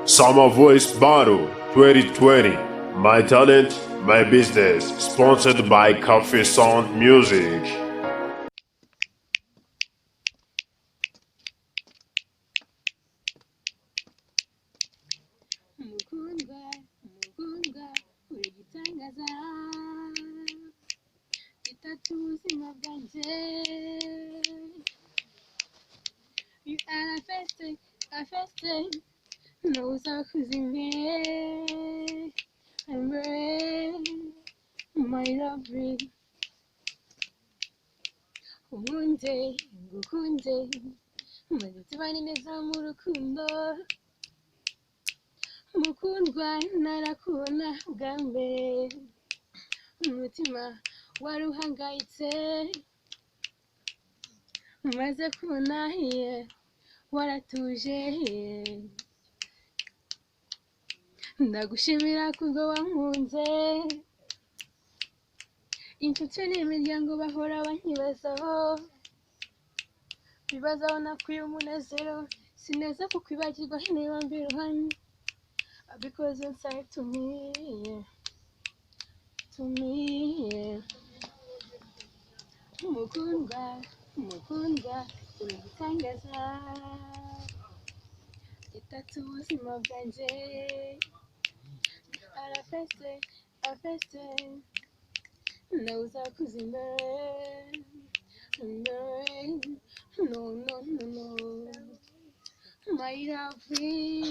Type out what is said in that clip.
Summer Voice Battle 2020. My talent, my business. Sponsored by Coffee Sound Music. Mukundwa, mukundwa, uri gitangaza bitatu ubuzima bwanjye. You are a first, ntuzakuza imbere. I'm ready, my lovely. Unkunze, ngukunze, maze tubane neza mu rukundo. Mukundwa, narakubona bwa mbere, umutima wari uhangayitse, maze kubona waratuje. Ndagushimira kubwo wankunze, inshuti n'imiryango bahora bankibazaho, bibazaho nakuye umunezero, sineza kukwibagirwa niba mbi iruhande, because inside to me, mukundwa, mukundwa, uri gitangaza bitatu ubuzima bwanjye. Arafeste, nawe uzakuza imbere, no, my lovely.